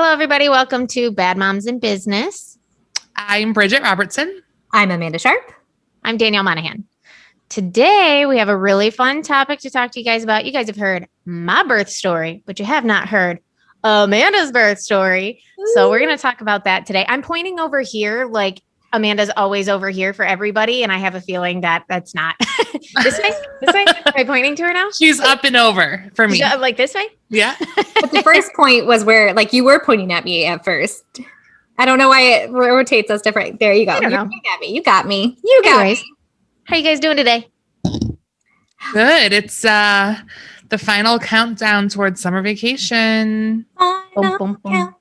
Hello, everybody. Welcome to Bad Moms in Business. I'm Bridgette Robertson. I'm Amanda Sharp. I'm Danielle Monaghan. Today, we have a really fun topic to talk to you guys about. You guys have heard my birth story, but you have not heard Amanda's birth story. So we're going to talk about that today. I'm pointing over here like Amanda's always over here for everybody. And I have a feeling that that's not this way. This way. Am I pointing to her now? She's up and over for me. Like this way? Yeah. But the first point was where like you were pointing at me at first. I don't know why it rotates us different. There you go. You got me. You got me. You got me. How you guys doing today? Good. It's the final countdown towards summer vacation. Boom, boom, boom.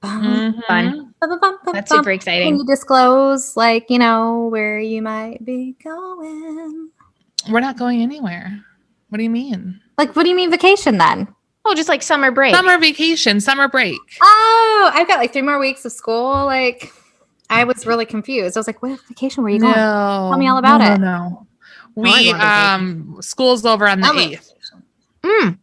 Fun. That's super exciting. Can you disclose, like, you know, where you might be going? We're not going anywhere. What do you mean? Like, what do you mean vacation then? Oh, just like summer break. Summer vacation, summer break. Oh, I've got like 3 more weeks of school. Like, I was really confused. I was like, what vacation were you going? Tell me all about it. No. We, school's over on the 8th.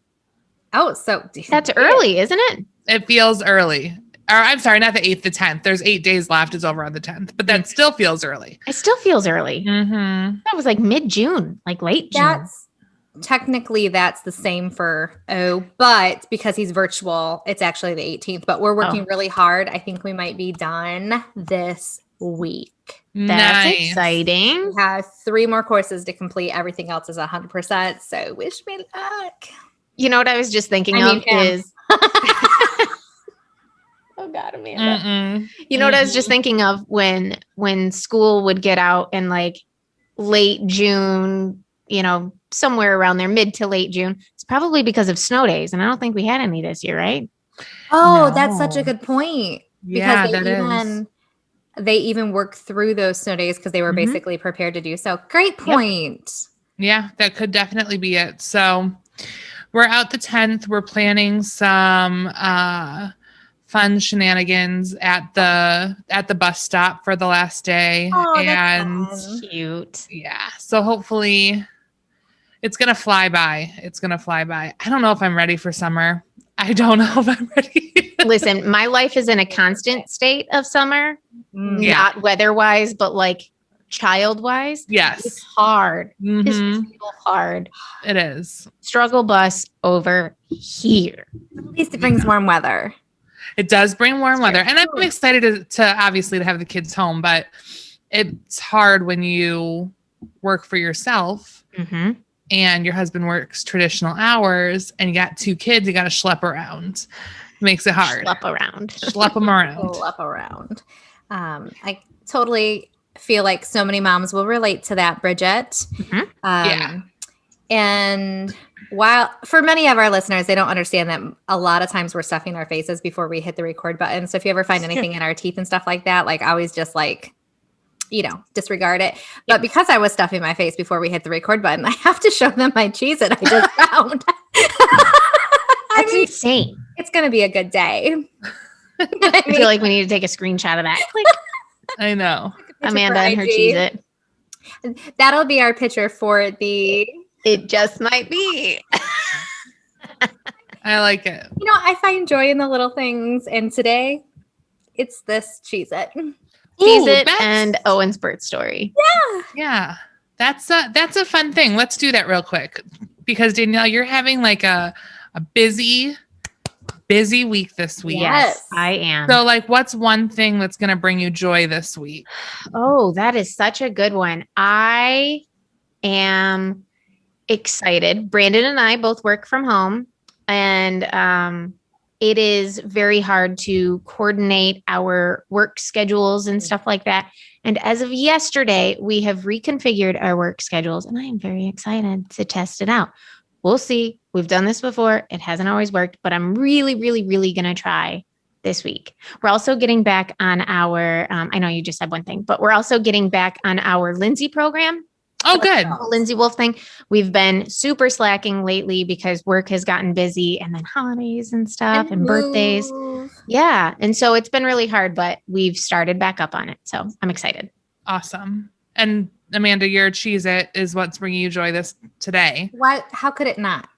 Oh, so that's early, isn't it? It feels early. Or I'm sorry, not the 8th, the 10th. There's 8 days left. It's over on the 10th, but that still feels early. It still feels early. Mm-hmm. That was like mid-June, like late June. Technically that's the same for but because he's virtual, it's actually the 18th, but we're working really hard. I think we might be done this week. That's exciting. We have 3 more courses to complete. Everything else is 100%. So wish me luck. You know what I was just thinking is oh God, Amanda. You know what I was just thinking of when school would get out in like late June, you know, somewhere around there, mid to late June. It's probably because of snow days. And I don't think we had any this year, right? Oh, that's such a good point. Yeah, because they even worked through those snow days because they were basically prepared to do so. Great point. Yeah, that could definitely be it. So we're out the 10th. We're planning some fun shenanigans at the bus stop for the last day. Oh, and that's cute. Yeah. So hopefully it's going to fly by. It's going to fly by. I don't know if I'm ready for summer. I don't know if I'm ready. Listen, my life is in a constant state of summer, not weather-wise, but like child-wise. Yes. It's hard. It's real hard. It is. Struggle bus over here. At least it brings warm weather. It does bring warm weather. And I'm excited to obviously to have the kids home, but it's hard when you work for yourself and your husband works traditional hours and you got 2 kids, you got to schlep around. It makes it hard. Schlep around. Schlep them around. Schlep around. I totally feel like so many moms will relate to that, Bridgette. And while for many of our listeners, they don't understand that a lot of times we're stuffing our faces before we hit the record button. So if you ever find anything in our teeth and stuff like that, like always just like, you know, disregard it. But because I was stuffing my face before we hit the record button, I have to show them my cheese that I just found. That's insane. It's going to be a good day. I feel like we need to take a screenshot of that. I know. Amanda and her Cheez-It. That'll be our picture for the... It just might be. I like it. You know, I find joy in the little things. And today, it's this Cheez-It. Cheez-It and Owen's birth story. Yeah. That's a fun thing. Let's do that real quick. Because Danielle, you're having like a busy week this week. Yes, I am. So like, what's one thing that's going to bring you joy this week? Oh, that is such a good one. I am excited. Brandon and I both work from home, and it is very hard to coordinate our work schedules and stuff like that. And as of yesterday, we have reconfigured our work schedules, and I am very excited to test it out. We'll see. We've done this before. It hasn't always worked, but I'm really, really, really going to try this week. We're also getting back on our, I know you just said one thing, but we're also getting back on our Lindsay program. Oh, good. Lindsay Wolf thing. We've been super slacking lately because work has gotten busy and then holidays and stuff and birthdays. Yeah. And so it's been really hard, but we've started back up on it. So I'm excited. Awesome. And Amanda, your Cheez-It is what's bringing you joy today. Why? How could it not?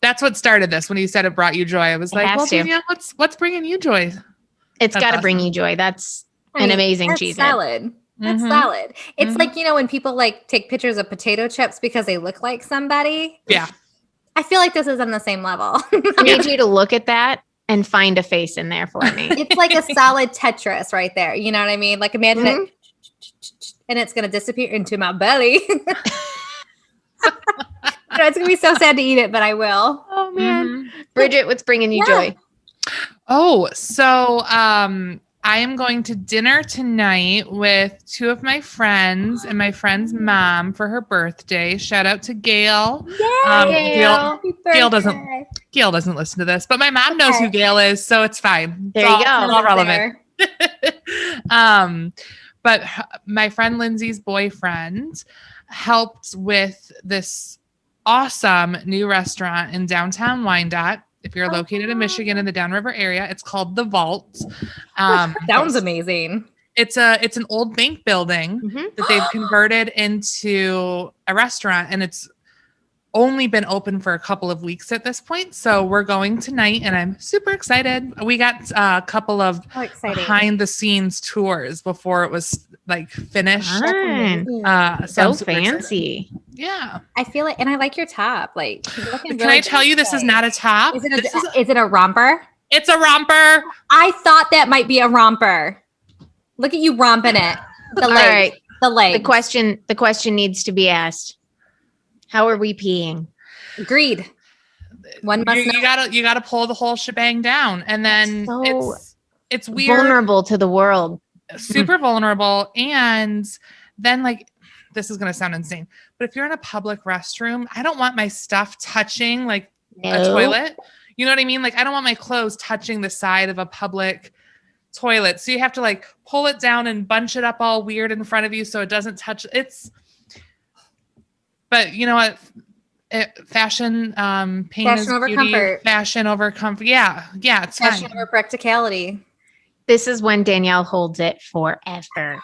That's what started this. When you said it brought you joy, I was like, well, Danielle, what's bringing you joy? It's got to bring you joy. That's an amazing cheese. Salad. That's solid. It's like, when people like take pictures of potato chips because they look like somebody. Yeah. I feel like this is on the same level. I need you to look at that and find a face in there for me. It's like a solid Tetris right there. You know what I mean? Like imagine it and it's going to disappear into my belly. It's going to be so sad to eat it, but I will. Oh man. Bridgette, what's bringing you joy? Oh, so I am going to dinner tonight with two of my friends and my friend's mom for her birthday. Shout out to Gail. Gail doesn't listen to this, but my mom knows who Gail is, so it's fine. There you go. It's all relevant. But my friend Lindsay's boyfriend helped with this awesome new restaurant in downtown Wyandotte. If you're located in Michigan in the Downriver area, it's called The Vault. Sounds amazing. It's an old bank building that they've converted into a restaurant, and it's only been open for a couple of weeks at this point. So we're going tonight, and I'm super excited. We got a couple of behind the scenes tours before it was like finished. So fancy. Yeah. I feel like, and I like your top. Like, can I tell you this is not a top? Is it a romper? It's a romper. I thought that might be a romper. Look at you romping it. The leg. Right. The leg. The question needs to be asked. How are we peeing? Agreed. One must know. You gotta pull the whole shebang down, and then it's weird. Vulnerable to the world. Super vulnerable, and then like this is gonna sound insane, but if you're in a public restroom, I don't want my stuff touching like a toilet. You know what I mean? Like I don't want my clothes touching the side of a public toilet. So you have to like pull it down and bunch it up all weird in front of you so it doesn't touch. But you know what? Fashion, pain fashion is over beauty. Comfort. Fashion over comfort. Yeah, it's fashion fine. over practicality. This is when Danielle holds it forever.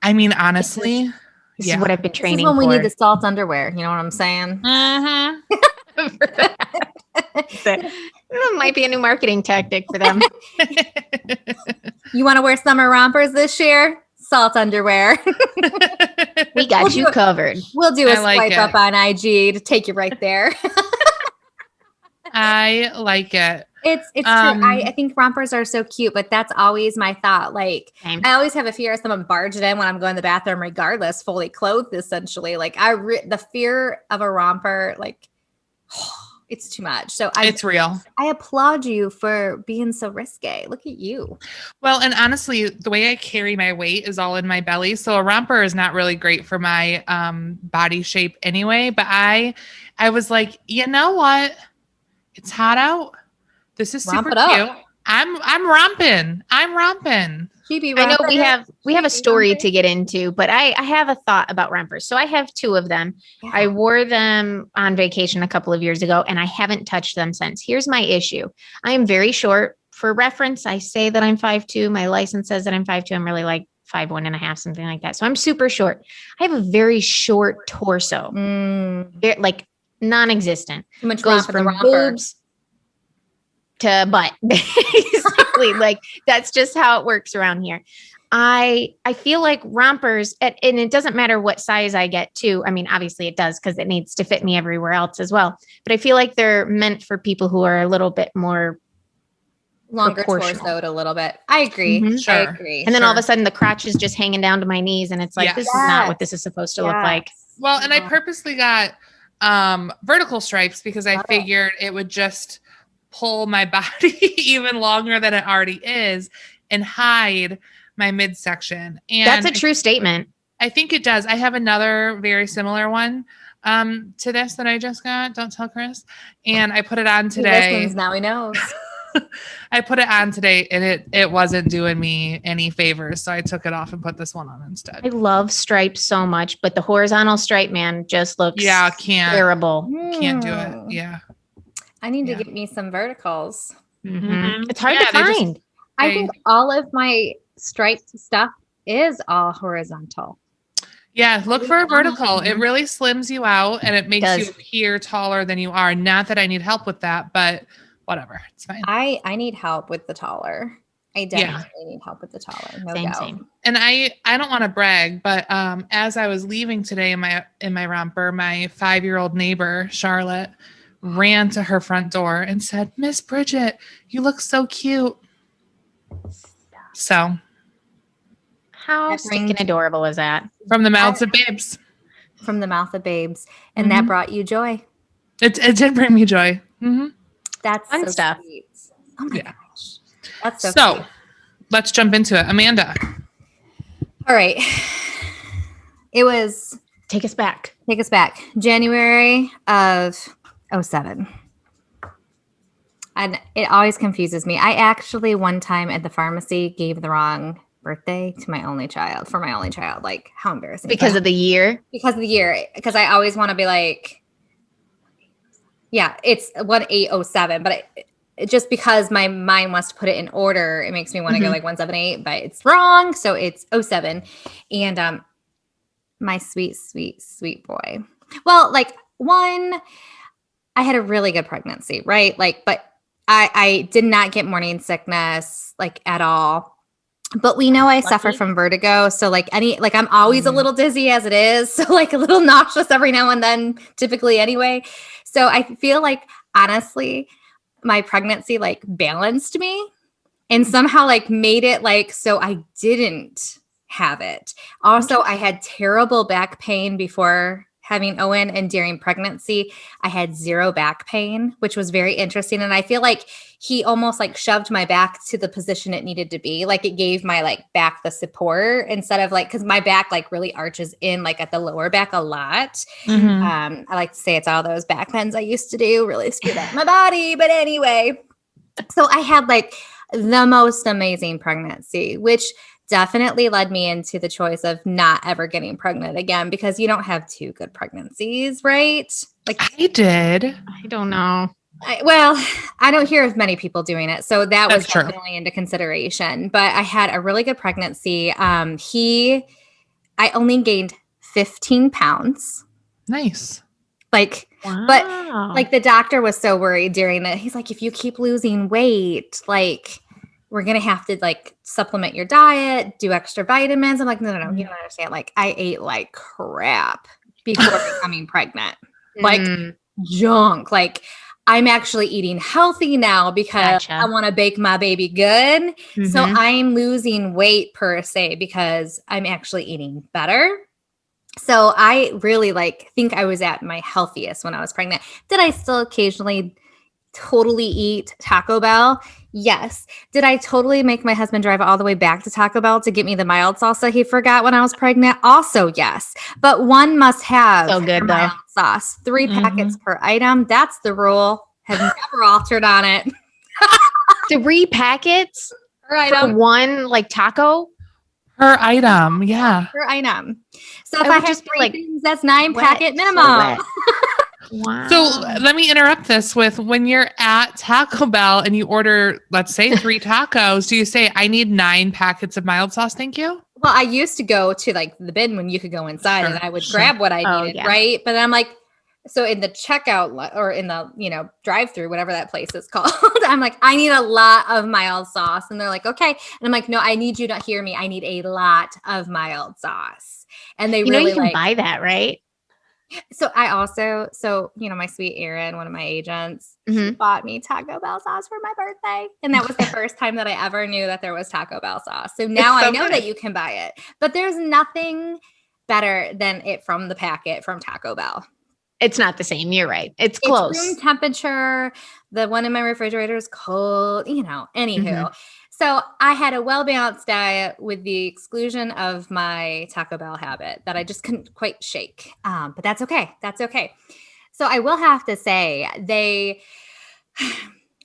I mean, honestly, this is what I've been training this is when for. We need the salt underwear. You know what I'm saying? It might be a new marketing tactic for them. You want to wear summer rompers this year? Salt underwear. We got you covered. We'll do a swipe up on IG to take you right there. I like it. It's true. I think rompers are so cute, but that's always my thought. Like I always have a fear of someone barging in when I'm going to the bathroom, regardless, fully clothed, essentially. Like the fear of a romper, like it's too much. So it's real. I applaud you for being so risque. Look at you. Well, and honestly, the way I carry my weight is all in my belly. So a romper is not really great for my body shape anyway. But I was like, you know what? It's hot out. This is super cute. I'm romping. I know we have a story to get into, but I have a thought about rompers. So I have two of them. Yeah. I wore them on vacation a couple of years ago, and I haven't touched them since. Here's my issue. I am very short. For reference, I say that I'm 5'2". My license says that I'm 5'2". I'm really like 5'1.5", something like that. So I'm super short. I have a very short torso. Like non-existent. Too much goes from boobs to butt, basically. Like that's just how it works around here. I feel like rompers, and it doesn't matter what size I get too. I mean, obviously it does because it needs to fit me everywhere else as well. But I feel like they're meant for people who are a little bit more longer torsoed a little bit. I agree. Mm-hmm. Sure. I agree. And then all of a sudden the crotch is just hanging down to my knees, and it's like, this is not what this is supposed to look like. Well, and I purposely got vertical stripes because I figured it would just pull my body even longer than it already is and hide my midsection. And that's a true statement. I think it does. I have another very similar one to this that I just got. Don't tell Chris. And I put it on today. He listens, now he knows. I put it on today, and it wasn't doing me any favors, so I took it off and put this one on instead. I love stripes so much, but the horizontal stripe, man, just looks terrible. Can't do it. Yeah. I need to get me some verticals. Mm-hmm. It's hard to find. I think all of my striped stuff is all horizontal. Yeah, look for a vertical. It really slims you out and it makes you appear taller than you are. Not that I need help with that, but whatever. It's fine. I need help with the taller. I definitely need help with the taller. No doubt. Same. And I don't want to brag, but as I was leaving today in my romper, my 5-year-old neighbor, Charlotte, ran to her front door and said, "Miss Bridgette, you look so cute." So how stinking adorable is that? From the mouths of babes. From the mouth of babes. And that brought you joy. It did bring me joy. Mm-hmm. That's fun so stuff. Sweet. Oh my gosh. That's so cute. Let's jump into it. Amanda. All right. It was Take us back. January of 2007. And it always confuses me. I actually one time at the pharmacy gave the wrong birthday to my only child, Like, how embarrassing. Because of the year? Because of the year. Because I always want to be like, yeah, it's 1807. But it just because my mind wants to put it in order, it makes me want to go like 178, but it's wrong. So it's 07. And my sweet, sweet, sweet boy. Well, like I had a really good pregnancy, right? Like, but I did not get morning sickness like at all. But we know I suffer from vertigo. So like I'm always a little dizzy as it is. So like a little nauseous every now and then, typically anyway. So I feel like honestly, my pregnancy like balanced me and somehow like made it like, so I didn't have it. Also, I had terrible back pain before having Owen, and during pregnancy, I had zero back pain, which was very interesting. And I feel like he almost like shoved my back to the position it needed to be. Like it gave my like back the support instead of like, cause my back like really arches in like at the lower back a lot. I like to say it's all those back bends I used to do really screwed up my body. But anyway, so I had like the most amazing pregnancy, which definitely led me into the choice of not ever getting pregnant again, because you don't have two good pregnancies, right? Like I did. I don't know. I don't hear of many people doing it. So that was true. Definitely into consideration, but I had a really good pregnancy. I only gained 15 pounds. Nice. Like, wow. But like the doctor was so worried during that. He's like, if you keep losing weight, like we're going to have to like supplement your diet, do extra vitamins. I'm like, no, you don't understand. Like I ate like crap before becoming pregnant, like junk. Like I'm actually eating healthy now because I want to bake my baby good. So I'm losing weight per se because I'm actually eating better. So I really like think I was at my healthiest when I was pregnant. Did I still occasionally totally eat Taco Bell? Yes. Did I totally make my husband drive all the way back to Taco Bell to get me the mild salsa he forgot when I was pregnant? Also, yes. But one must have so good, mild sauce. 3 packets per item. That's the rule. Have never altered on it. 3 packets for one like taco? Per item. Yeah. Per item. So if I have 3 things, that's 9 packet minimum. Wow. So let me interrupt this with, when you're at Taco Bell and you order, let's say 3 tacos, do you say, I need 9 packets of mild sauce? Thank you. Well, I used to go to like the bin when you could go inside and I would grab what I needed. Right. But I'm like, so in the checkout or in the, drive-through, whatever that place is called, I'm like, I need a lot of mild sauce. And they're like, okay. And I'm like, no, I need you to hear me. I need a lot of mild sauce. And they really you can buy that, right? So I also, my sweet Erin, one of my agents, she bought me Taco Bell sauce for my birthday. And that was the first time that I ever knew that there was Taco Bell sauce. So now I know that you can buy it, but there's nothing better than it from the packet from Taco Bell. It's not the same. You're right. It's close. It's room temperature. The one in my refrigerator is cold, anywho. So I had a well-balanced diet with the exclusion of my Taco Bell habit that I just couldn't quite shake. But that's okay. That's okay. So I will have to say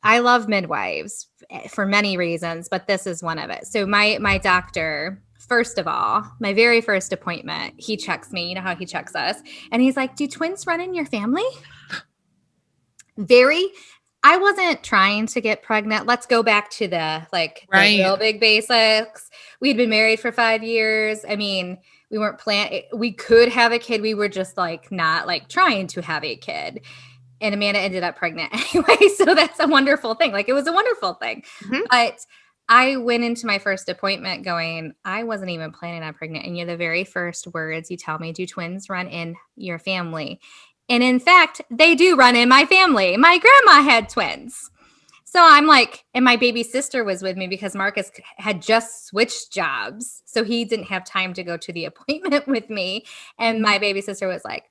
I love midwives for many reasons, but this is one of it. So my doctor, first of all, my very first appointment, he checks me. You know how he checks us. And he's like, do twins run in your family? I wasn't trying to get pregnant. Let's go back to the real big basics. We'd been married for 5 years. I mean, We weren't we could have a kid. We were just like not like trying to have a kid. And Amanda ended up pregnant anyway. So that's a wonderful thing. Like, it was a wonderful thing. Mm-hmm. But I went into my first appointment going, I wasn't even planning on pregnant. And you're the very first words you tell me, do twins run in your family? And in fact, they do run in my family. My grandma had twins. So I'm like, and my baby sister was with me because Marcus had just switched jobs. So he didn't have time to go to the appointment with me. And my baby sister was like,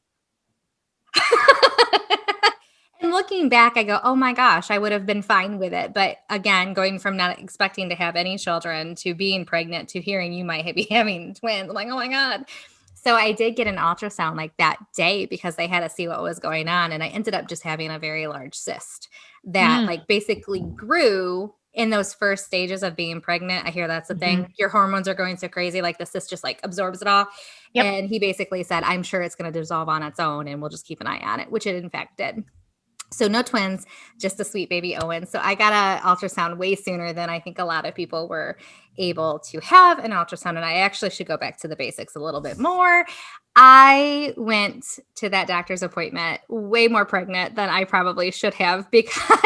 and looking back, I go, oh my gosh, I would have been fine with it. But again, going from not expecting to have any children to being pregnant to hearing you might be having twins, I'm like, oh my God. So I did get an ultrasound like that day because they had to see what was going on. And I ended up just having a very large cyst that like basically grew in those first stages of being pregnant. I hear that's the thing. Your hormones are going so crazy. Like the cyst just like absorbs it all. Yep. And he basically said, I'm sure it's going to dissolve on its own and we'll just keep an eye on it, which it in fact did. So no twins, just a sweet baby Owen. So I got an ultrasound way sooner than I think a lot of people were able to have an ultrasound. And I actually should go back to the basics a little bit more. I went to that doctor's appointment way more pregnant than I probably should have because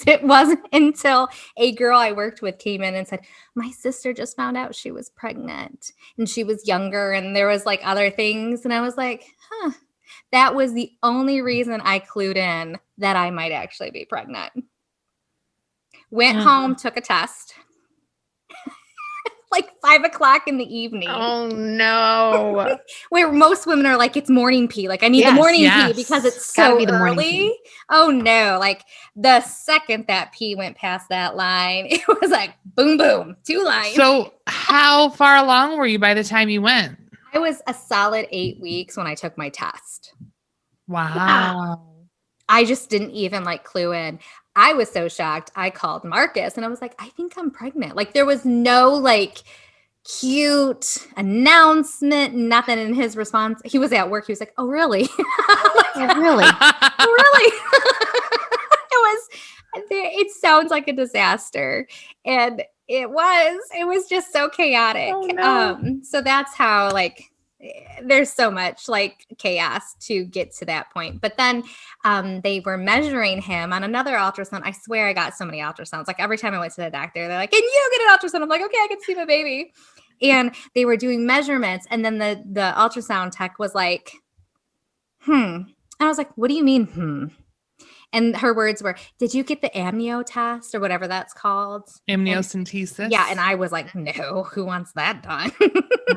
it wasn't until a girl I worked with came in and said, my sister just found out she was pregnant and she was younger and there was like other things. And I was like, huh. That was the only reason I clued in that I might actually be pregnant. Went home, took a test. Like 5:00 in the evening. Oh no. Where most women are like, it's morning pee. Like I need the morning pee because it's so early. Oh no. Like the second that pee went past that line, it was like boom, boom, 2 lines. So how far along were you by the time you went? I was a solid 8 weeks when I took my test. Wow. I just didn't even like clue in. I was so shocked. I called Marcus and I was like, I think I'm pregnant. Like there was no like cute announcement, nothing in his response. He was at work. He was like, oh, really? Like, oh, really? Really? It sounds like a disaster. And it was just so chaotic. Oh, no. So that's how like there's so much like chaos to get to that point. But then they were measuring him on another ultrasound. I swear I got so many ultrasounds. Like every time I went to the doctor, they're like, can you get an ultrasound? I'm like, okay, I can see my baby. And they were doing measurements. And then the ultrasound tech was like, And I was like, what do you mean, And her words were, did you get the amnio test or whatever that's called? Amniocentesis? Yeah. And I was like, no, who wants that done?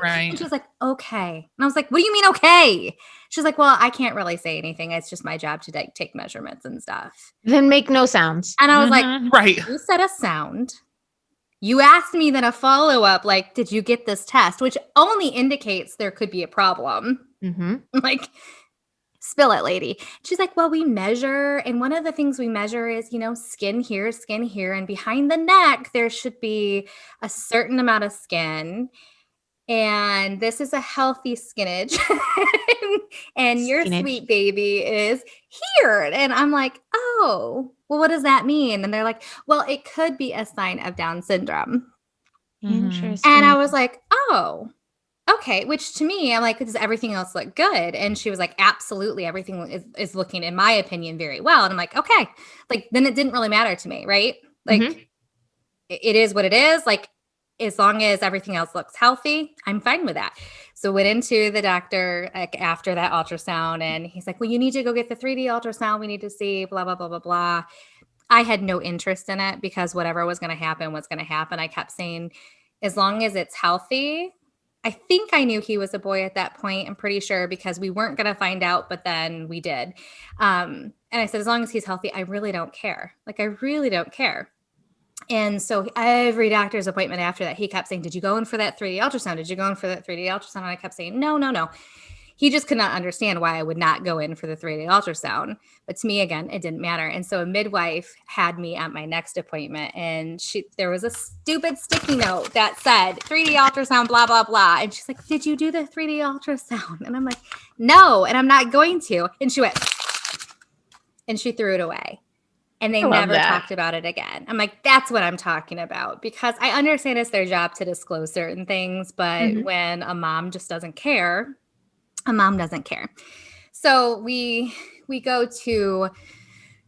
Right. And she was like, okay. And I was like, what do you mean, okay? She's like, well, I can't really say anything. It's just my job to take measurements and stuff. Then make no sounds. And I was like, right. You said a sound. You asked me then a follow-up, like, did you get this test? Which only indicates there could be a problem. Like, spill it, lady. She's like, well, we measure. And one of the things we measure is, skin here. And behind the neck, there should be a certain amount of skin. And this is a healthy skinnage. and your sweet baby is here. And I'm like, oh, well, what does that mean? And they're like, well, it could be a sign of Down syndrome. Interesting. And I was like, oh, okay. Which to me, I'm like, does everything else look good? And she was like, absolutely. Everything is looking, in my opinion, very well. And I'm like, okay. Like, then it didn't really matter to me. Right. Like it is what it is. Like, as long as everything else looks healthy, I'm fine with that. So went into the doctor like after that ultrasound and he's like, well, you need to go get the 3D ultrasound. We need to see blah, blah, blah, blah, blah. I had no interest in it because whatever was going to happen was going to happen. I kept saying, as long as it's healthy, I think I knew he was a boy at that point. I'm pretty sure because we weren't going to find out, but then we did. And I said, as long as he's healthy, I really don't care. Like, I really don't care. And so every doctor's appointment after that, he kept saying, did you go in for that 3D ultrasound? Did you go in for that 3D ultrasound? And I kept saying, no. He just could not understand why I would not go in for the 3D ultrasound. But to me, again, it didn't matter. And so a midwife had me at my next appointment and there was a stupid sticky note that said 3D ultrasound, blah, blah, blah. And she's like, did you do the 3D ultrasound? And I'm like, no, and I'm not going to. And she went, and she threw it away. And they never talked about it again. I'm like, that's what I'm talking about, because I understand it's their job to disclose certain things, but when a mom just doesn't care, a mom doesn't care. So we go to,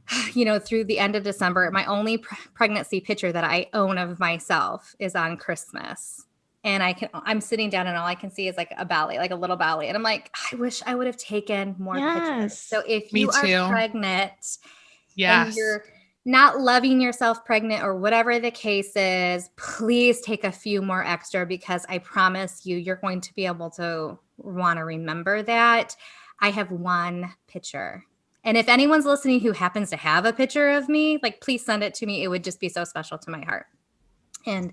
through the end of December. My only pregnancy picture that I own of myself is on Christmas. And I'm sitting down and all I can see is like a belly, like a little belly. And I'm like, I wish I would have taken more pictures. So if you are pregnant and you're not loving yourself pregnant or whatever the case is, please take a few more extra, because I promise you're going to be able to want to remember that. I have one picture. And if anyone's listening who happens to have a picture of me, like, please send it to me. It would just be so special to my heart. And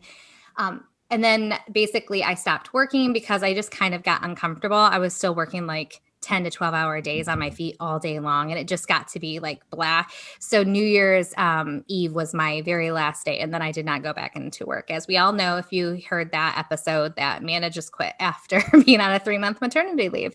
then basically I stopped working because I just kind of got uncomfortable. I was still working like 10 to 12 hour days on my feet all day long. And it just got to be like blah. So New Year's Eve was my very last day. And then I did not go back into work. As we all know, if you heard that episode, that Amanda just quit after being on a 3-month maternity leave.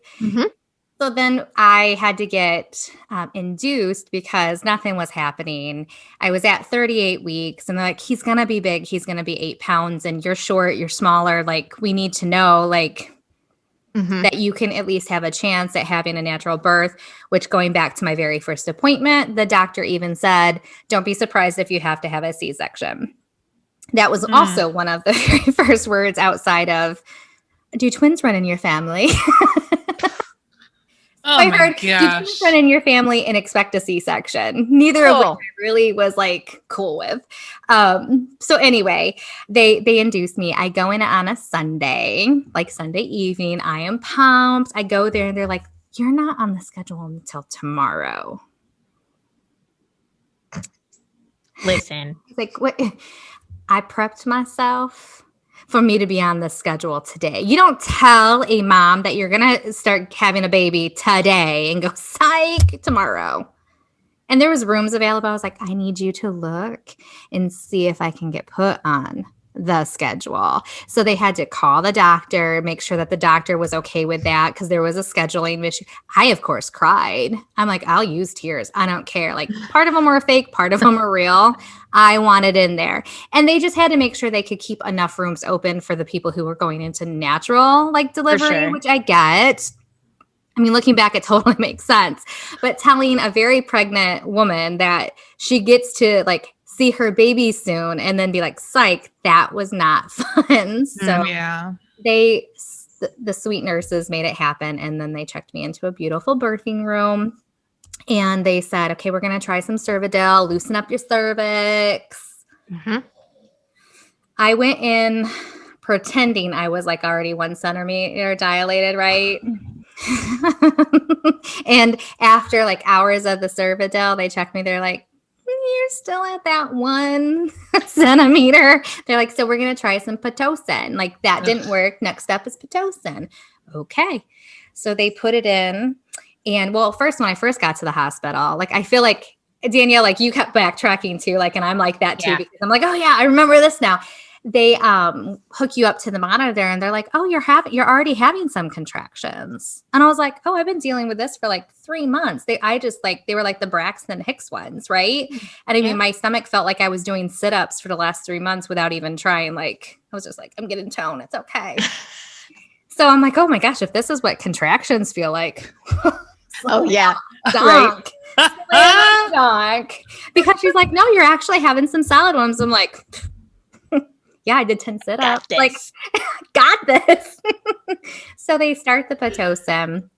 So then I had to get induced because nothing was happening. I was at 38 weeks and they're like, he's going to be big. He's going to be 8 pounds and you're short, you're smaller. Like, we need to know that you can at least have a chance at having a natural birth, which, going back to my very first appointment, the doctor even said, don't be surprised if you have to have a C-section. That was also one of the very first words outside of, do twins run in your family? I heard, did you run in your family and expect a C-section? Neither of which I really was like cool with. So anyway, they induced me. I go in on a Sunday, like Sunday evening. I am pumped. I go there and they're like, you're not on the schedule until tomorrow. Listen. Like, what? I prepped myself for me to be on the schedule today. You don't tell a mom that you're going to start having a baby today and go, psych, tomorrow. And there was rooms available. I was like, I need you to look and see if I can get put on the schedule. So they had to call the doctor, make sure that the doctor was okay with that, because there was a scheduling issue. I, of course, cried. I'm like, I'll use tears. I don't care. Like, part of them were fake, part of them are real. I want it in there. And they just had to make sure they could keep enough rooms open for the people who were going into natural delivery, which I get. I mean, looking back, it totally makes sense. But telling a very pregnant woman that she gets to see her baby soon and then be like, psych, that was not fun. So the sweet nurses made it happen. And then they checked me into a beautiful birthing room. And they said, okay, we're going to try some Cervidil, loosen up your cervix. I went in pretending I was already 1 centimeter dilated, right? And after hours of the Cervidil, they checked me. They're like, you're still at that 1 centimeter. They're like, so we're going to try some Pitocin. That didn't work. Next up is Pitocin. Okay. So they put it in. And first, when I first got to the hospital, I feel like, Danielle, you kept backtracking too. And I'm like that too, because I'm like, oh yeah, I remember this now. They hook you up to the monitor and they're like, oh, you're already having some contractions. And I was like, oh, I've been dealing with this for 3 months. They were like the Braxton Hicks ones, right? And I mean, my stomach felt like I was doing sit-ups for the last 3 months without even trying. I was just like, I'm getting tone. It's okay. So I'm like, oh my gosh, if this is what contractions feel like. Oh yeah. Donk. Donk. Because she's like, no, you're actually having some solid ones. I'm like, yeah, I did 10 sit-ups. Got this. So they start the Pitocin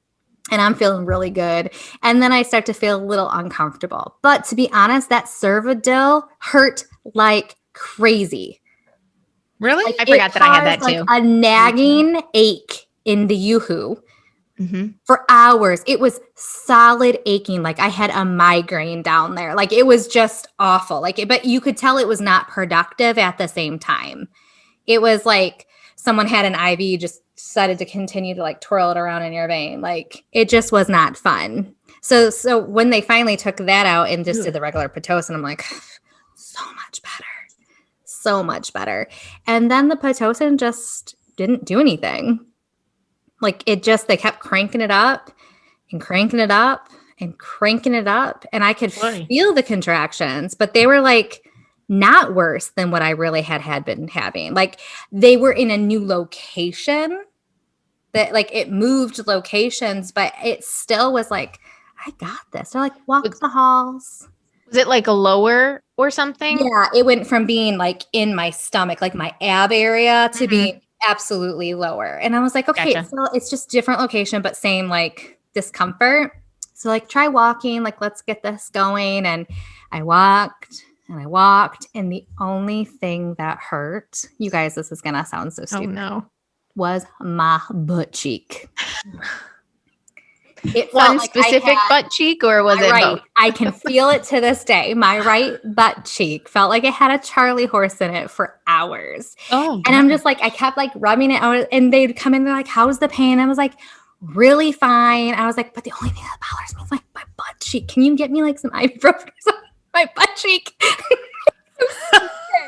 and I'm feeling really good. And then I start to feel a little uncomfortable. But to be honest, that Cervidil hurt like crazy. Really? I forgot that I had that too. A nagging ache in the yoo-hoo for hours. It was solid aching. I had a migraine down there. It was just awful. But you could tell it was not productive at the same time. It was like someone had an IV, just decided to continue to twirl it around in your vein. It just was not fun. So when they finally took that out and just did the regular Pitocin, I'm like, so much better. So much better. And then the Pitocin just didn't do anything. They kept cranking it up and cranking it up and cranking it up, and I could Boy. feel the contractions, but they were like not worse than what I really had been having. Like they were in a new location that like it moved locations, but it still was like, I got this. They're like, walk the halls. Was it like a lower or something? Yeah, it went from being like in my stomach, like my ab area, to being absolutely lower. And I was like, okay, Gotcha. so it's just different location, but same like discomfort. So like try walking, like let's get this going. And I walked and I walked. And the only thing that hurt, you guys, this is gonna sound so stupid. Oh no. Was my butt cheek. It one like specific butt cheek, or was it both? I can feel it to this day. My right butt cheek felt like it had a Charlie horse in it for hours. Oh, and I'm just like, I kept like rubbing it out, and they'd come in, they're like, how's the pain? I was like, really fine. I was like, but the only thing that bothers me is like my butt cheek. Can you get me like some ibuprofen on my butt cheek?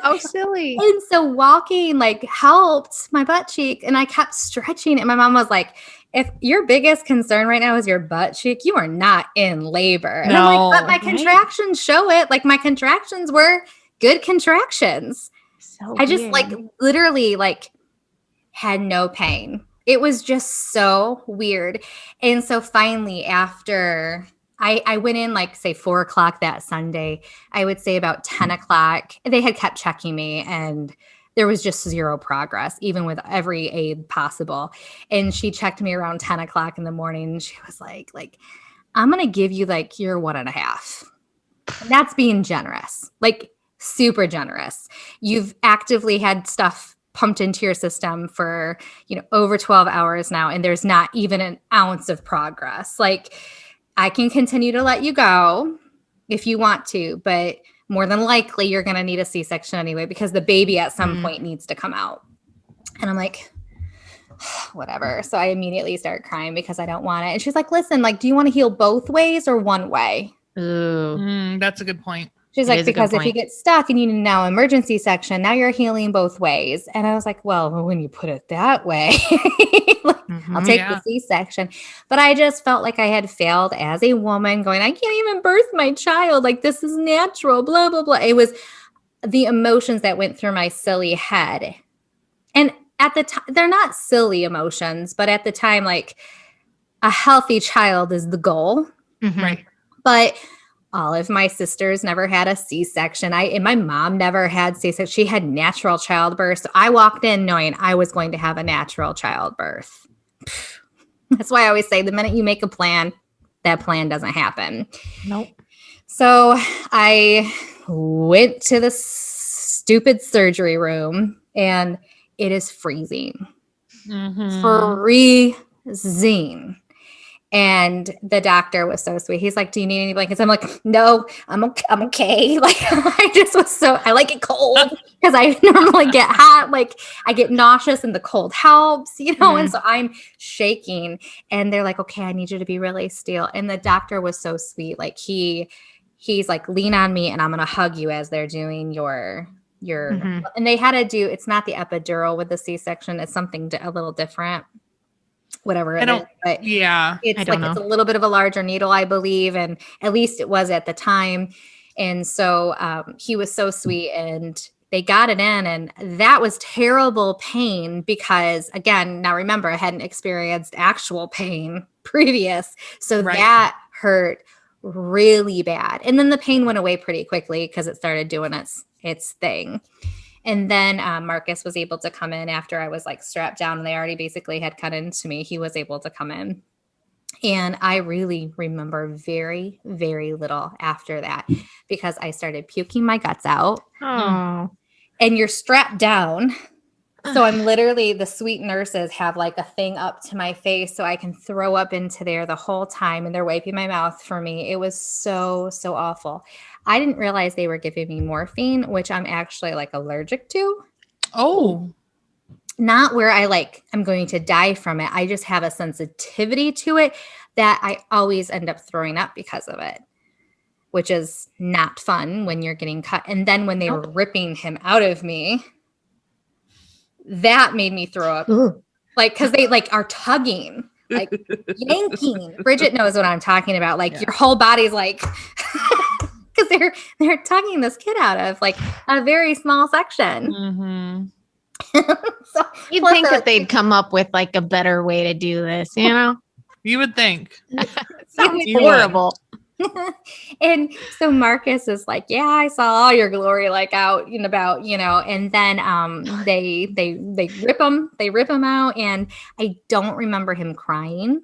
Oh, silly. And so walking like helped my butt cheek, and I kept stretching it. And my mom was like, if your biggest concern right now is your butt cheek, you are not in labor. And I'm like, but my contractions show it. Like my contractions were good contractions. So I just like literally like had no pain. It was just so weird. And so finally after I went in like say 4:00 that Sunday, I would say about 10:00, they had kept checking me, and there was just zero progress, even with every aid possible. And she checked me around 10:00 in the morning. And she was like, I'm going to give you like your 1.5. And that's being generous, like super generous. You've actively had stuff pumped into your system for, over 12 hours now. And there's not even an ounce of progress. Like I can continue to let you go if you want to, but more than likely you're going to need a C-section anyway, because the baby at some point needs to come out. And I'm like, whatever. So I immediately start crying because I don't want it. And she's like, listen, like, do you want to heal both ways or one way? Ooh. That's a good point. She's like, because if you get stuck and you need now emergency section, now you're healing both ways. And I was like, well, when you put it that way, I'll take the C-section. But I just felt like I had failed as a woman going, I can't even birth my child. Like, this is natural, blah, blah, blah. It was the emotions that went through my silly head. And at the time, they're not silly emotions, but at the time, like a healthy child is the goal. Right. But all of my sisters never had a C-section. And my mom never had C-section. She had natural childbirth. So I walked in knowing I was going to have a natural childbirth. That's why I always say the minute you make a plan, that plan doesn't happen. Nope. So I went to the stupid surgery room, and it is freezing. Freezing. And the doctor was so sweet. He's like, do you need any blankets? I'm like, no, I'm okay. Like, I like it cold because I normally get hot. Like I get nauseous and the cold helps, and so I'm shaking, and they're like, okay, I need you to be really still. And the doctor was so sweet. Like he's like, lean on me and I'm going to hug you as they're doing your, and they had to do, it's not the epidural with the C-section. It's something a little different. Whatever it is, but it's like it's a little bit of a larger needle, I believe, and at least it was at the time. And so he was so sweet, and they got it in, and that was terrible pain because, again, now remember, I hadn't experienced actual pain previous, so that hurt really bad. And then the pain went away pretty quickly because it started doing its thing. And then Marcus was able to come in after I was like strapped down, and they already basically had cut into me. He was able to come in. And I really remember very, very little after that because I started puking my guts out. Oh. And you're strapped down. So I'm literally, the sweet nurses have like a thing up to my face so I can throw up into there the whole time, and they're wiping my mouth for me. It was so, so awful. I didn't realize they were giving me morphine, which I'm actually like allergic to. Oh. Not where I'm going to die from it. I just have a sensitivity to it that I always end up throwing up because of it, which is not fun when you're getting cut. And then when they were ripping him out of me, that made me throw up. Like, because they like are tugging. like yanking. Bridgette knows what I'm talking about. Like your whole body's like, because they're tugging this kid out of like a very small section. Mm-hmm. So you'd think that they'd come up with like a better way to do this, you know? You would think. Sounds horrible. And so Marcus is like, yeah, I saw all your glory like out and about, you know, and then they rip him out, and I don't remember him crying.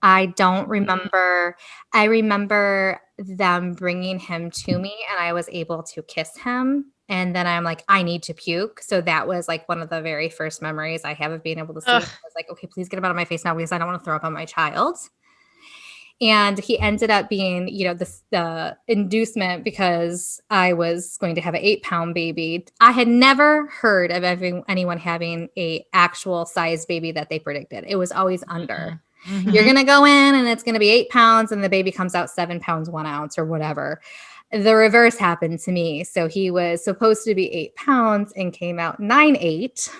I don't remember. I remember them bringing him to me, and I was able to kiss him. And then I'm like, I need to puke. So that was like one of the very first memories I have of being able to see. I was like, okay, please get him out of my face now because I don't want to throw up on my child. And he ended up being, you know, the inducement because I was going to have an 8-pound baby. I had never heard of anyone having a actual size baby that they predicted. It was always under. Mm-hmm. You're going to go in and it's going to be 8 pounds and the baby comes out 7 pounds, 1 ounce or whatever. The reverse happened to me. So he was supposed to be 8 pounds and came out 9.8,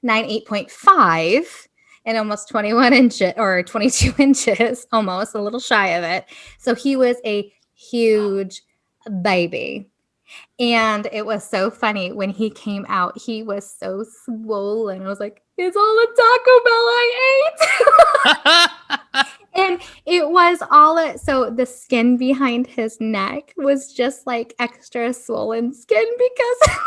9.8.5. And almost 21 inches or 22 inches, almost a little shy of it. So he was a huge baby. And it was so funny when he came out, he was so swollen. I was like, it's all the Taco Bell I ate. And it was all so the skin behind his neck was just like extra swollen skin because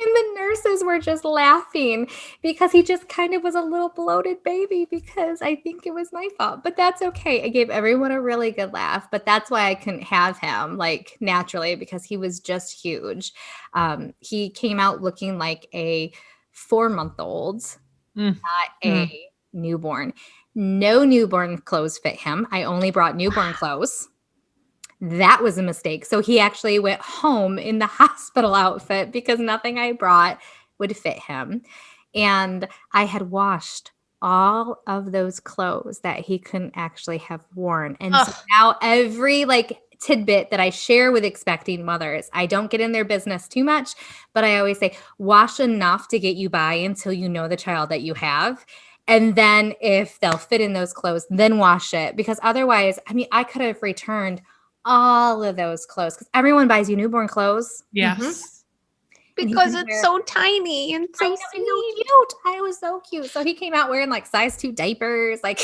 and the nurses were just laughing because he just kind of was a little bloated baby because I think it was my fault. But that's okay. I gave everyone a really good laugh. But that's why I couldn't have him like naturally because he was just huge. He came out looking like a 4-month-old, not a newborn. No newborn clothes fit him. I only brought newborn clothes. That was a mistake. So he actually went home in the hospital outfit because nothing I brought would fit him. And I had washed all of those clothes that he couldn't actually have worn. And so now every like tidbit that I share with expecting mothers, I don't get in their business too much, but I always say, wash enough to get you by until you know the child that you have. And then if they'll fit in those clothes, then wash it. Because otherwise, I mean, I could have returned all of those clothes because everyone buys you newborn clothes. Yes. Mm-hmm. Because it's so tiny and so cute. I was so cute. So he came out wearing like size 2 diapers. Like,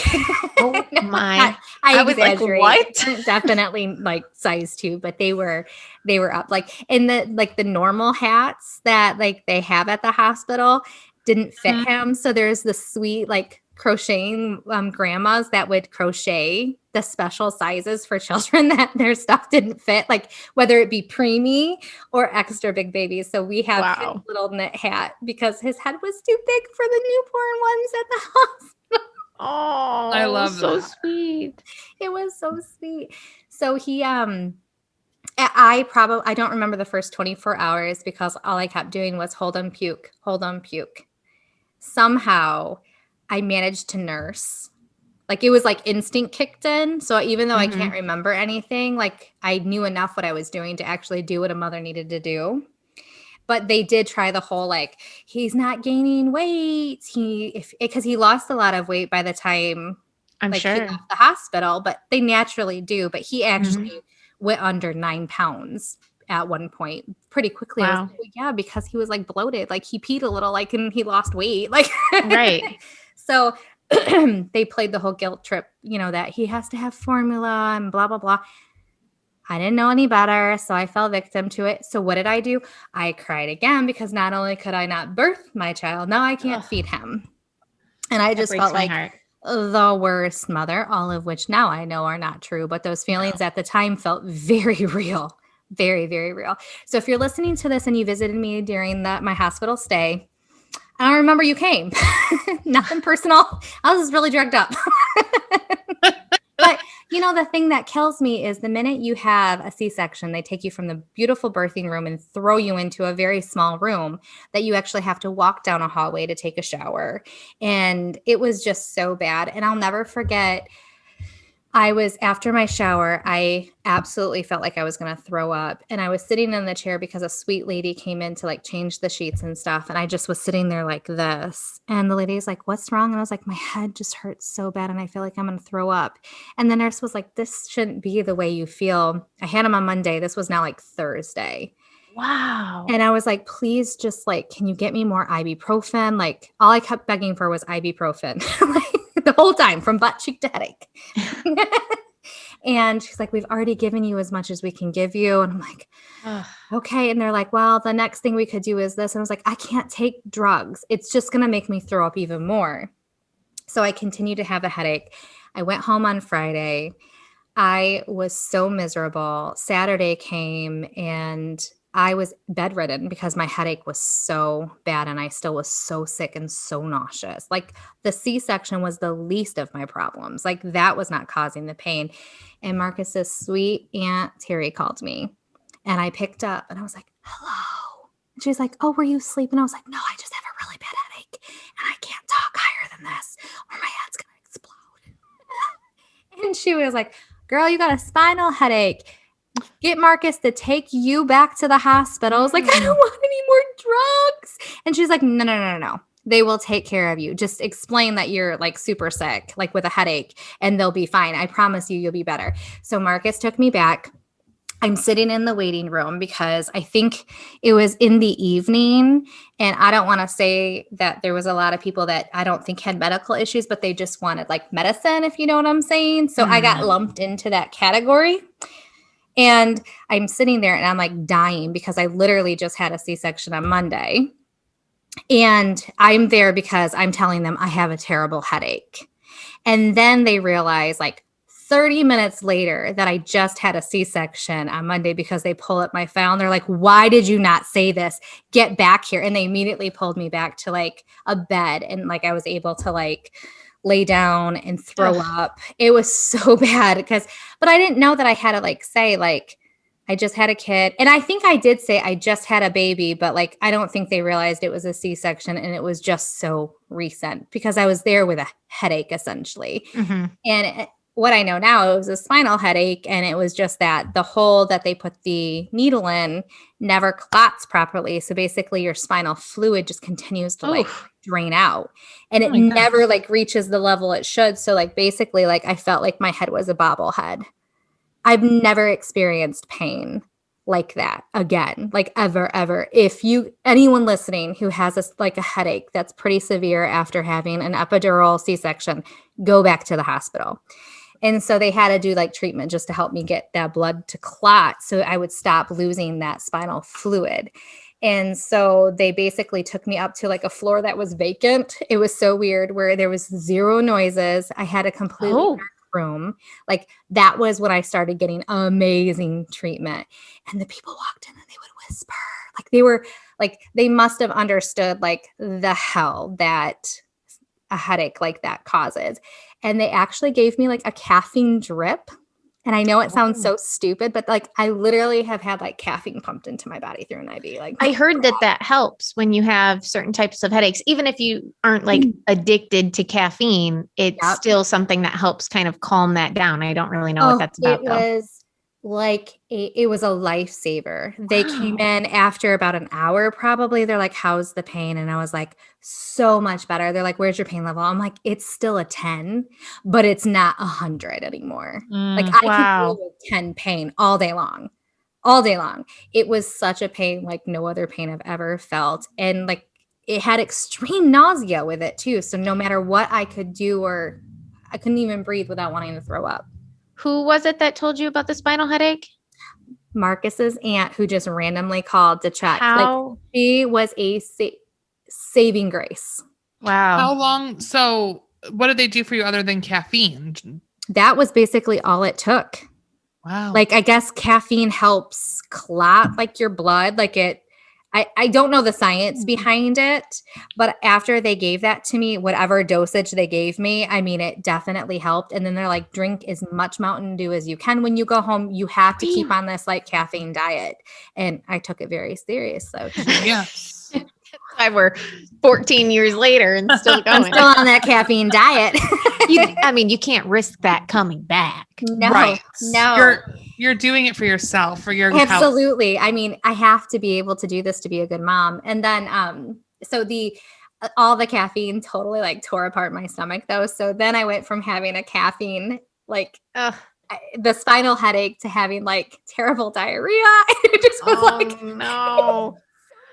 oh my! I was like, what? Definitely like size 2, but they were up like in the normal hats that like they have at the hospital didn't fit him. So there's the sweet like crocheting grandmas that would crochet the special sizes for children that their stuff didn't fit, like whether it be preemie or extra big babies. So we have his little knit hat because his head was too big for the newborn ones at the hospital. Oh, I love so that. sweet. It was so sweet. So he I don't remember the first 24 hours because all I kept doing was hold on, puke. Somehow I managed to nurse. Like it was like instinct kicked in. So even though I can't remember anything, like I knew enough what I was doing to actually do what a mother needed to do. But they did try the whole, like, he's not gaining weight. Because he lost a lot of weight by the time I'm sure he left the hospital, but they naturally do. But he actually went under 9 pounds at one point pretty quickly. Wow. I was like, yeah, because he was like bloated, like he peed a little, like, and he lost weight. Like, right. So they played the whole guilt trip, you know, that he has to have formula and blah, blah, blah. I didn't know any better, so I fell victim to it. So what did I do? I cried again because not only could I not birth my child, now I can't feed him. And I just felt like the worst mother, all of which now I know are not true, but those feelings at the time felt very real, very, very real. So if you're listening to this and you visited me during my hospital stay, I don't remember you came. Nothing personal. I was just really drugged up. But, you know, the thing that kills me is the minute you have a C-section, they take you from the beautiful birthing room and throw you into a very small room that you actually have to walk down a hallway to take a shower. And it was just so bad. And I'll never forget I was after my shower, I absolutely felt like I was going to throw up. And I was sitting in the chair because a sweet lady came in to like change the sheets and stuff. And I just was sitting there like this. And the lady's like, "What's wrong?" And I was like, "My head just hurts so bad. And I feel like I'm going to throw up." And the nurse was like, "This shouldn't be the way you feel." I had him on Monday. This was now like Thursday. Wow. And I was like, "Please just like, can you get me more ibuprofen?" Like all I kept begging for was ibuprofen. Like the whole time from butt cheek to headache. And she's like, "We've already given you as much as we can give you." And I'm like, okay. And they're like, "Well, the next thing we could do is this." And I was like, "I can't take drugs. It's just going to make me throw up even more." So I continued to have a headache. I went home on Friday. I was so miserable. Saturday came and I was bedridden because my headache was so bad and I still was so sick and so nauseous. Like the C-section was the least of my problems. Like that was not causing the pain. And Marcus's sweet Aunt Terry called me and I picked up and I was like, "Hello." And she was like, "Oh, were you asleep?" And I was like, "No, I just have a really bad headache and I can't talk higher than this or my head's going to explode." And she was like, "Girl, you got a spinal headache. Get Marcus to take you back to the hospital." I was like, "I don't want any more drugs." And she's like, No. They will take care of you. Just explain that you're like super sick, like with a headache, and they'll be fine. I promise you'll be better." So Marcus took me back. I'm sitting in the waiting room because I think it was in the evening. And I don't want to say that there was a lot of people that I don't think had medical issues, but they just wanted like medicine, if you know what I'm saying. So I got lumped into that category. And I'm sitting there and I'm like dying because I literally just had a C-section on Monday. And I'm there because I'm telling them I have a terrible headache. And then they realize like 30 minutes later that I just had a C-section on Monday because they pull up my file and they're like, "Why did you not say this? Get back here." And they immediately pulled me back to like a bed and like I was able to like lay down and throw up. It was so bad but I didn't know that I had to like say like, I just had a kid. And I think I did say I just had a baby, but like, I don't think they realized it was a C-section and it was just so recent because I was there with a headache essentially. And what I know now, it was a spinal headache. And it was just that the hole that they put the needle in never clots properly. So basically your spinal fluid just continues to like drain out and it never like reaches the level it should. So like basically like I felt like my head was a bobblehead. I've never experienced pain like that again, like ever. If anyone listening who has like a headache that's pretty severe after having an epidural C-section, go back to the hospital. And so they had to do like treatment just to help me get that blood to clot so I would stop losing that spinal fluid. And so they basically took me up to like a floor that was vacant. It was so weird where there was zero noises. I had a completely dark room. Like that was when I started getting amazing treatment. And the people walked in and they would whisper. Like they were like, they must have understood like the hell that a headache like that causes. And they actually gave me like a caffeine drip. And I know it sounds so stupid, but like I literally have had like caffeine pumped into my body through an IV. Like I heard that helps when you have certain types of headaches. Even if you aren't like addicted to caffeine, it's still something that helps kind of calm that down. I don't really know what that's about though. It was a lifesaver. They came in after about an hour, probably. They're like, "How's the pain?" And I was like, "So much better." They're like, "Where's your pain level?" I'm like, "It's still a 10, but it's not 100 anymore." Like I can deal with 10 pain all day long. It was such a pain like no other pain I've ever felt. And like it had extreme nausea with it too. So no matter what I could do, or I couldn't even breathe without wanting to throw up. Who was it that told you about the spinal headache? Marcus's aunt, who just randomly called to check. Like she was a saving grace. Wow. How long? So what did they do for you other than caffeine? That was basically all it took. Wow. Like I guess caffeine helps clot like your blood. Like I don't know the science behind it, but after they gave that to me, whatever dosage they gave me, I mean, it definitely helped. And then they're like, "Drink as much Mountain Dew as you can when you go home. You have to keep on this like caffeine diet." And I took it very serious. So yes. why we're 14 years later and still going. I'm still on that caffeine diet. You can't risk that coming back. No, Right. no. You're doing it for yourself, for your Absolutely. health. I mean, I have to be able to do this to be a good mom. And then, so all the caffeine totally like tore apart my stomach though. So then I went from having a caffeine, like the spinal headache, to having like terrible diarrhea. It just was no.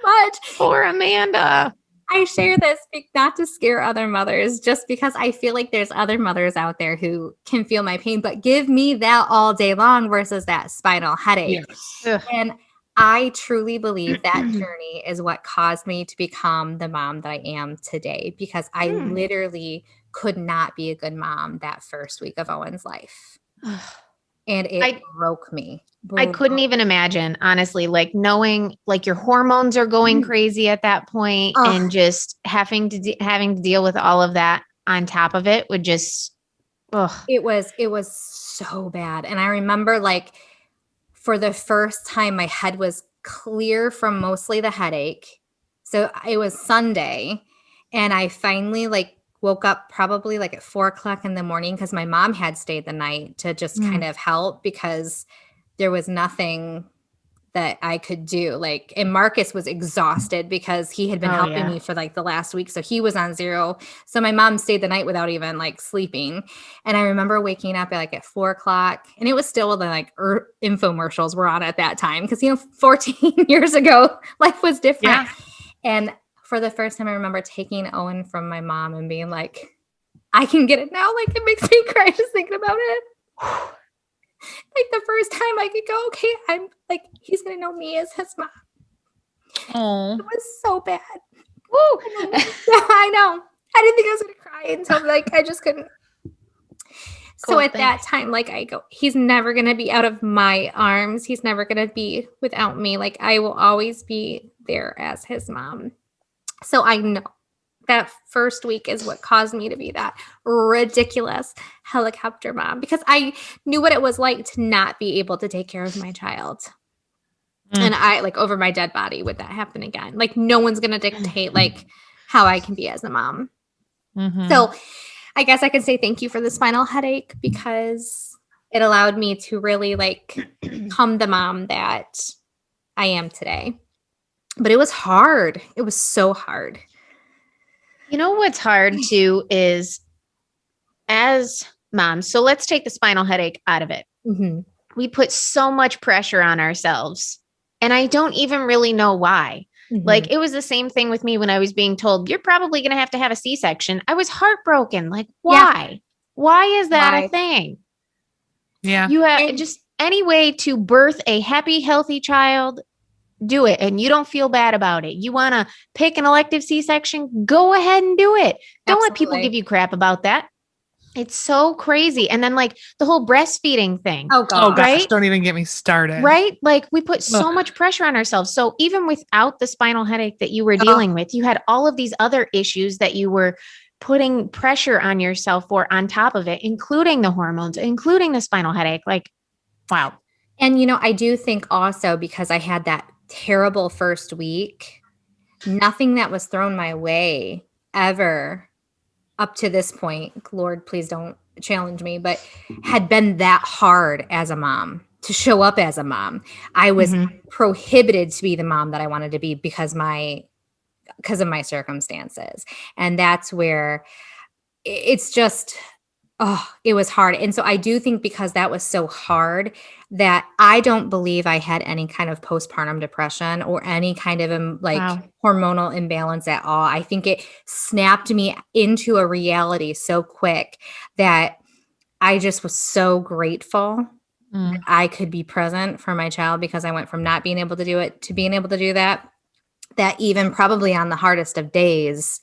much. Poor Amanda. I share this not to scare other mothers, just because I feel like there's other mothers out there who can feel my pain, but give me that all day long versus that spinal headache. Yes. And I truly believe that journey is what caused me to become the mom that I am today, because I literally could not be a good mom that first week of Owen's life. And it broke me. I couldn't even imagine, honestly, like knowing like your hormones are going crazy at that point, and just having to deal with all of that on top of it would just, it was so bad. And I remember like for the first time, my head was clear from mostly the headache. So it was Sunday, and I finally like woke up probably like at 4:00 in the morning, because my mom had stayed the night to just kind of help, because there was nothing that I could do. Like, and Marcus was exhausted because he had been helping me for like the last week. So he was on zero. So my mom stayed the night without even like sleeping. And I remember waking up at 4:00, and it was still the like infomercials were on at that time. Cause 14 years ago, life was different. Yeah. And for the first time, I remember taking Owen from my mom and being like, I can get it now. Like, it makes me cry just thinking about it. Like the first time I could go, okay, I'm like, he's going to know me as his mom. Oh, it was so bad. Woo! I know. I didn't think I was going to cry until like, I just couldn't. So at that time, like I go, he's never going to be out of my arms. He's never going to be without me. Like I will always be there as his mom. So I know that first week is what caused me to be that ridiculous helicopter mom, because I knew what it was like to not be able to take care of my child. And I like over my dead body, would that happen again? Like no one's going to dictate like how I can be as a mom. So I guess I can say thank you for the spinal headache, because it allowed me to really like become the mom that I am today. But it was hard. It was so hard. You know what's hard too is as moms. So let's take the spinal headache out of it. We put so much pressure on ourselves, and I don't even really know why. Like it was the same thing with me when I was being told, you're probably going to have a C-section. I was heartbroken. Like, why? Yeah. Why is that a thing? Yeah. You have just any way to birth a happy, healthy child, do it. And you don't feel bad about it. You want to pick an elective C-section, go ahead and do it. Don't let people give you crap about that. It's so crazy. And then like the whole breastfeeding thing. Oh gosh. Right? Don't even get me started. Right? Like we put so much pressure on ourselves. So even without the spinal headache that you were dealing with, you had all of these other issues that you were putting pressure on yourself for on top of it, including the hormones, including the spinal headache. Like, wow. And, I do think also because I had that terrible first week, nothing that was thrown my way ever up to this point, Lord, please don't challenge me, but had been that hard as a mom, to show up as a mom. I was prohibited to be the mom that I wanted to be because of my circumstances. And that's where it's just, it was hard. And so I do think because that was so hard that I don't believe I had any kind of postpartum depression or any kind of hormonal imbalance at all. I think it snapped me into a reality so quick that I just was so grateful that I could be present for my child, because I went from not being able to do it to being able to do that even probably on the hardest of days,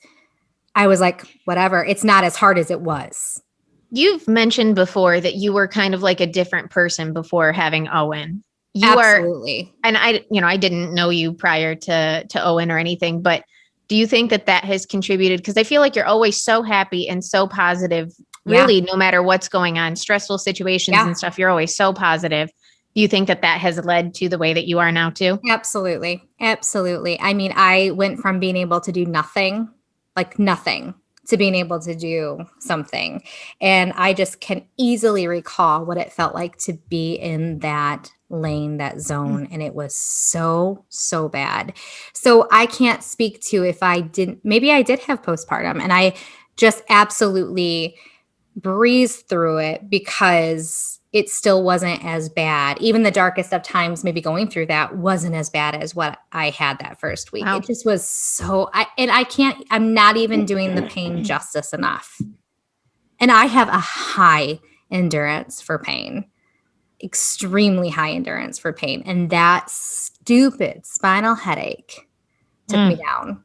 I was like, whatever, it's not as hard as it was. You've mentioned before that you were kind of like a different person before having Owen. Absolutely. And I didn't know you prior to Owen or anything, but do you think that has contributed? Because I feel like you're always so happy and so positive, really, no matter what's going on, stressful situations and stuff, you're always so positive. you think that has led to the way that you are now too? Absolutely. Absolutely. I mean, I went from being able to do nothing, like nothing, to being able to do something. And I just can easily recall what it felt like to be in that lane, that zone. And it was so, so bad. So I can't speak to if I didn't, maybe I did have postpartum and I just absolutely breezed through it because it still wasn't as bad. Even the darkest of times, maybe going through that wasn't as bad as what I had that first week. Wow. It just was so, I'm not even doing the pain justice enough. And I have a high endurance for pain, extremely high endurance for pain. And that stupid spinal headache took me down.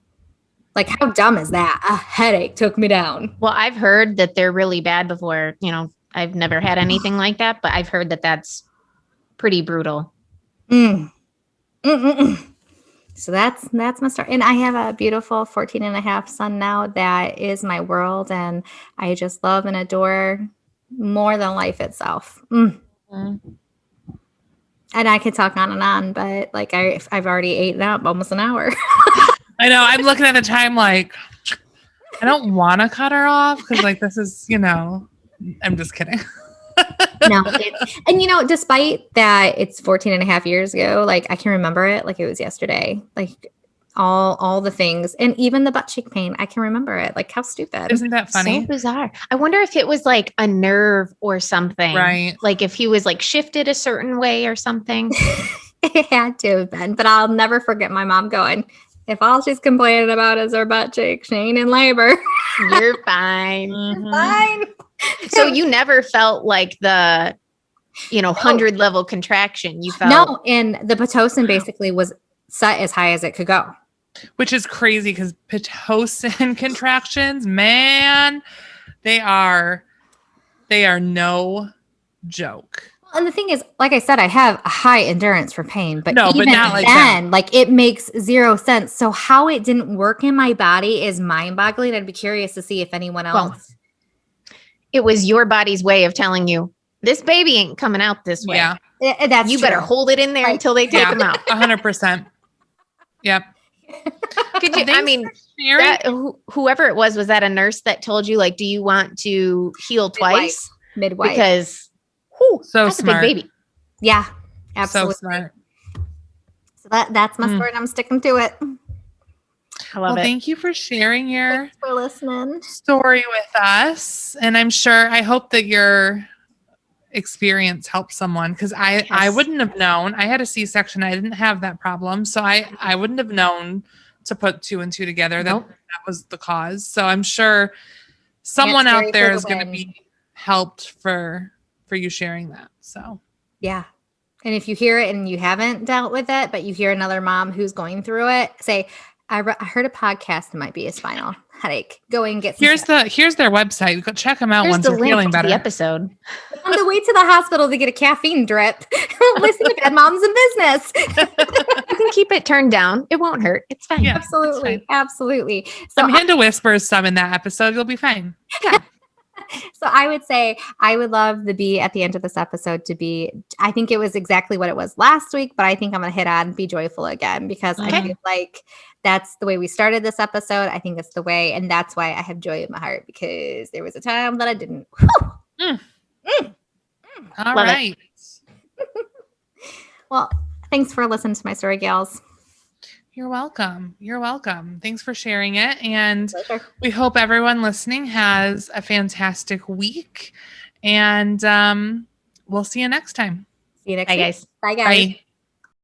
Like, how dumb is that? A headache took me down. Well, I've heard that they're really bad before, I've never had anything like that, but I've heard that that's pretty brutal. So that's my story. And I have a beautiful 14 and a half son now that is my world. And I just love and adore more than life itself. And I could talk on, but like I've already eaten up almost an hour. I know. I'm looking at the time like, I don't want to cut her off because like this is, I'm just kidding. No. And despite that it's 14 and a half years ago, like I can remember it like it was yesterday. Like all the things. And even the butt cheek pain, I can remember it. Like how stupid. Isn't that funny? So bizarre. I wonder if it was like a nerve or something. Right. Like if he was like shifted a certain way or something. It had to have been. But I'll never forget my mom going, if all she's complaining about is her butt cheek, she ain't in labor. You're fine. You're fine. So you never felt like the, 100 level contraction. You felt no, and the Pitocin basically was set as high as it could go. Which is crazy because Pitocin contractions, man, they are no joke. And the thing is, like I said, I have a high endurance for pain, but no, even but not like then, that. like it makes zero sense. So how it didn't work in my body is mind-boggling. I'd be curious to see if anyone else. Well, it was your body's way of telling you this baby ain't coming out this way. Yeah, that's you true. better hold it in there until they take them out. 100%. Yep. Could you? I mean, whoever it was that a nurse that told you like, do you want to heal twice? Midwife. Because so that's smart. a big baby. Yeah, absolutely. So smart. So that's my story, and I'm sticking to it. I love it. Thank you for sharing your Thanks for listening. story with us, and I hope that your experience helps someone because I wouldn't have known. I had a C-section. I didn't have that problem, so I wouldn't have known to put 2 and 2 together that was the cause. So I'm sure someone out there is going to be helped for you sharing that. So yeah. And if you hear it and you haven't dealt with it, but you hear another mom who's going through it, say, I heard a podcast that might be a spinal headache. Go and get some. Here's their website. Go check them out. Here's once the you're link feeling to better. the episode. On the way to the hospital to get a caffeine drip. Listen to Bad Moms in Business. You can keep it turned down. It won't hurt. It's fine. Yeah, absolutely. it's fine. Absolutely. So Amanda whispers some in that episode. You'll be fine. Yeah. So I would say I would love the B at the end of this episode to be, I think it was exactly what it was last week, but I think I'm going to hit on be joyful again because I feel like that's the way we started this episode. I think it's the way, and that's why I have joy in my heart because there was a time that I didn't. All right. Well, thanks for listening to my story, gals. You're welcome. You're welcome. Thanks for sharing it. And Pleasure. we hope everyone listening has a fantastic week. And we'll see you next time. See you next Bye, week. guys. Bye, guys. Bye.